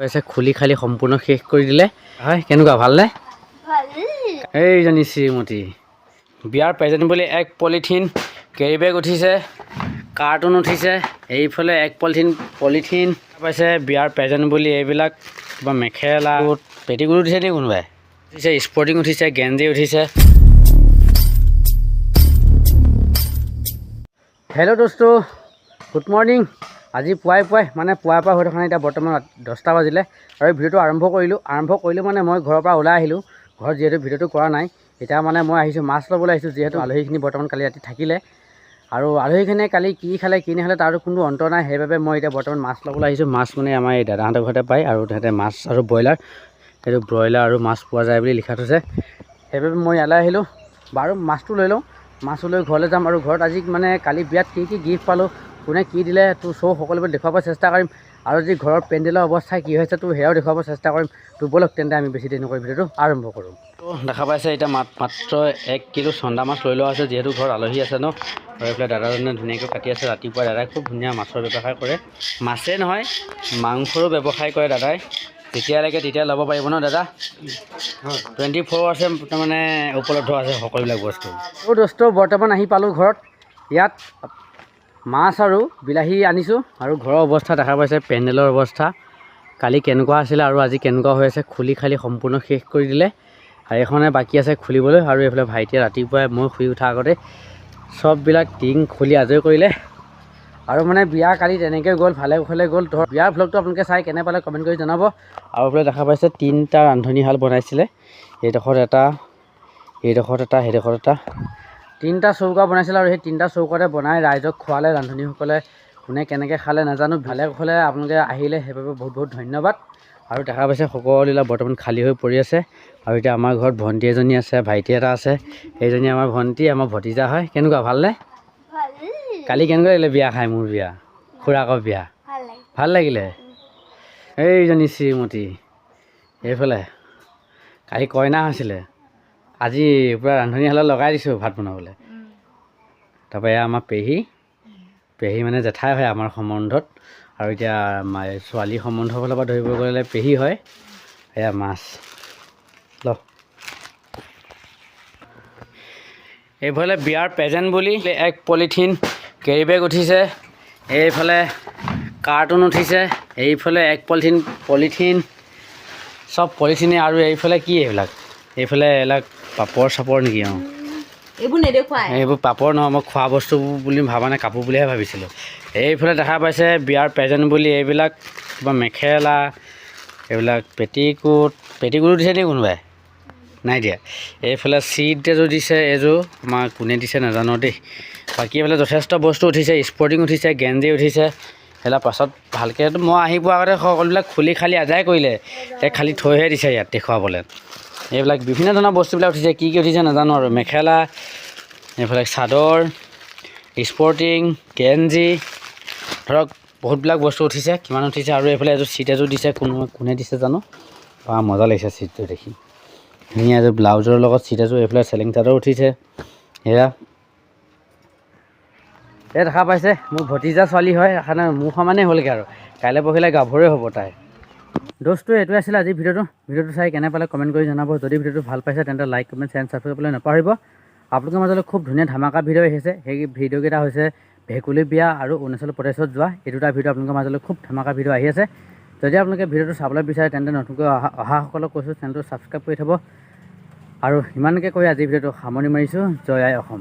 पैसे खुली खाली सम्पूर्ण शेष कर दिले হয় কেনেকুৱা ভালনে এইজনী শ্ৰীমতী বিয়াৰ প্ৰেজেন্ট বুলি এক পলিথিন কেৰি বেগ উঠিছে কাৰ্টুন উঠিছে এইফালে এক পলিথিন পাইছে বিয়াৰ প্ৰেজেন্ট বুলি এইবিলাক কিবা মেখেলা পেটিকুট উঠিছে নি কোনোবাই উঠিছে স্পৰ্টিং উঠিছে গেঞ্জি উঠিছে हेलो दोस्तों गुड मॉर्निंग আজি পুৱাই মানে পুৱাৰ পৰা হৈ থকা নাই এতিয়া বৰ্তমান 10টা বাজিলে আৰু ভিডিওটো আৰম্ভ কৰিলোঁ মানে মই ঘৰৰ পৰা ওলাই আহিলোঁ ঘৰত যেহেতু ভিডিওটো কৰা নাই এতিয়া মানে মই আহিছোঁ মাছ ল'বলৈ আহিছোঁ যেহেতু আলহীখিনি বৰ্তমান কালি ৰাতি থাকিলে আৰু আলহীখিনিয়ে কালি কি খালে কি নাখালে তাৰ কোনো অন্ত নাই সেইবাবে মই এতিয়া বৰ্তমান মাছ ল'বলৈ আহিছোঁ মাছ মানে আমাৰ এই দাদাহঁতৰ ঘৰতে পায় আৰু তাতে মাছ আৰু ব্ৰইলাৰ সেইটো ব্ৰইলাৰ আৰু মাছ পোৱা যায় বুলি লিখা থৈছে সেইবাবে মই ইয়ালৈ আহিলোঁ বাৰু মাছটো লৈ লওঁ মাছটো লৈ ঘৰলৈ যাম আৰু ঘৰত আজি মানে কালি বিয়াত কি গিফ্ট পালোঁ কোনে কি দিলে তোৰ চব সকলোবোৰ দেখুৱাব চেষ্টা কৰিম আৰু যি ঘৰৰ পেণ্ডেলৰ অৱস্থা কি হৈছে তোৰ সেয়াও দেখুৱাব চেষ্টা কৰিম তোৰ বলক তেন্তে আমি বেছি দেৰি নকৰি ভিডিঅ'টো আৰম্ভ কৰোঁ তো দেখা পাইছে এতিয়া মাত্ৰ 1 কিলো চন্দা মাছ লৈ লোৱা আছে যিহেতু ঘৰত আলহী আছে ন আৰু এইফালে দাদাজনে ধুনীয়াকৈ কাটি আছে ৰাতিপুৱা দাদাই খুব ধুনীয়া মাছৰ ব্যৱসায় কৰে মাছেই নহয় মাংসৰো ব্যৱসায় কৰে দাদাই যেতিয়ালৈকে তেতিয়া ল'ব পাৰিব ন দাদা 24 আছে মানে উপলব্ধ আছে সকলোবিলাক বস্তু তো দোস্ত বৰ্তমান আহি পালোঁ ঘৰত ইয়াত মাছ আৰু বিলাহী আনিছোঁ আৰু ঘৰৰ অৱস্থা দেখা পাইছে পেণ্ডেলৰ অৱস্থা কালি কেনেকুৱা আছিলে আৰু আজি কেনেকুৱা হৈ আছে খুলি খালি সম্পূৰ্ণ শেষ কৰি দিলে আৰু এখনে বাকী আছে খুলিবলৈ আৰু এইফালে ভাইটিয়ে ৰাতিপুৱাই মই শুই উঠা আগতে সববিলাক টিং খুলি আজৰি কৰিলে আৰু মানে বিয়া কালি তেনেকৈ গ'ল ভালে গ'ল ধৰ বিয়াৰ ভ্লগটো আপোনালোকে চাই কেনে পালে কমেণ্ট কৰি জনাব আৰু এইফালে দেখা পাইছে 3টা ৰান্ধনীশাল বনাইছিলে এইডোখৰত এটা সেইডোখৰত এটা 3টা চৌকা বনাইছিল আৰু সেই 3টা চৌকাতে বনাই ৰাইজক খোৱালে ৰান্ধনীসকলে কোনে কেনেকৈ খালে নাজানো ভালে হ'লে আপোনালোকে আহিলে সেইবাবে বহুত ধন্যবাদ আৰু দেখা পাইছে সকলোবিলাক বৰ্তমান খালী হৈ পৰি আছে আৰু এতিয়া আমাৰ ঘৰত ভণ্টি এজনী আছে ভাইটি এটা আছে এইজনী আমাৰ ভণ্টি আমাৰ ভতিজা হয় কেনেকুৱা ভালনে কালি কেনেকুৱা লাগিলে বিয়া খাই মোৰ বিয়া খুৰাকৰ বিয়া ভাল লাগিলে এইজনী শ্ৰীমতী এইফালে কালি কইনা হৈছিলে আজি পূৰা ৰান্ধনীশালত লগাই দিছোঁ ভাত বনাবলৈ তাৰপৰা এয়া আমাৰ পেহী মানে জেঠাই হয় আমাৰ সম্বন্ধত আৰু এতিয়া ছোৱালী সম্বন্ধৰ ফালৰ পৰা ধৰিব গ'লে পেহী হয় এয়া মাছ ল এইফালে বিয়াৰ প্ৰেজেন্ট বুলি এক পলিথিন কেৰি বেগ উঠিছে এইফালে কাৰ্টুন উঠিছে এইফালে এক পলিথিন সব পলিথিনে আৰু এইফালে কি এইফালে এইবিলাক পাপৰ চাপৰ নেকি এইবোৰ নেদেখুৱাই এইবোৰ পাপৰ নহয় মই খোৱা বস্তু বুলি ভাবা নাই কাপোৰ বুলিহে ভাবিছিলোঁ এইফালে দেখা পাইছে বিয়াৰ প্ৰেজেন্ট বুলি এইবিলাক কিবা মেখেলা এইবিলাক পেটিকুট দিছে নি কোনোবাই নাই দিয়া এইফালে চিট এযোৰ দিছে এযোৰ আমাৰ কোনে দিছে নাজানো দেই বাকী এইফালে যথেষ্ট বস্তু উঠিছে স্পৰ্টিং উঠিছে গেঞ্জি উঠিছে সেইবিলাক পাছত ভালকৈ মই আহি পোৱাৰ আগতে সকলোবিলাক খুলি খালি আদায় কৰিলে এই খালি থৈহে দিছে ইয়াত দেখুৱাবলৈ এইবিলাক বিভিন্ন ধৰণৰ বস্তুবিলাক উঠিছে কি উঠিছে নাজানো আৰু মেখেলা এইফালে চাদৰ স্পৰ্টিং গেঞ্জি ধৰক বহুতবিলাক বস্তু উঠিছে কিমান উঠিছে আৰু এইফালে এযোৰ চিট এযোৰ দিছে কোনে দিছে জানো মজা লাগিছে চিটটো দেখি ধুনীয়া এযোৰ ব্লাউজৰ লগত চিট এযোৰ এইফালে চেলিং চাদৰ উঠিছে এয়া এই দেখা পাইছে মোৰ ভতিজা ছোৱালী হয় সেইকাৰণে মোৰ সমানেই হ'লগৈ আৰু কাইলৈ পৰহিলৈ গাভৰুৱে হ'ব তাই দোস্তটো এইটোৱে আছিলে আজি ভিডিঅ'টো চাই কেনে পালে কমেণ্ট কৰি জনাব যদি ভিডিঅ'টো ভাল পাইছে তেন্তে লাইক কমেণ্ট শ্বেয়াৰ ছাবস্ক্ৰাইব কৰিবলৈ নাপাহৰিব আপোনালোকৰ মাজলৈ খুব ধুনীয়া ধামাকা ভিডিঅ' আহিছে সেই ভিডিঅ'কেইটা হৈছে ভেকুলী বিয়া আৰু অৰুণাচল প্ৰদেশত যোৱা এই দুটা ভিডিঅ' আপোনালোকৰ মাজলৈ খুব ধামাকা ভিডিঅ' আহি আছে যদি আপোনালোকে ভিডিঅ'টো চাবলৈ বিচাৰে তেন্তে নতুনকৈ অহাসকলক কৈছোঁ চেনেলটো ছাবস্ক্ৰাইব কৰি থ'ব আৰু ইমানকৈ কৈ আজি ভিডিঅ'টো সামৰণি মাৰিছোঁ জয় আই অসম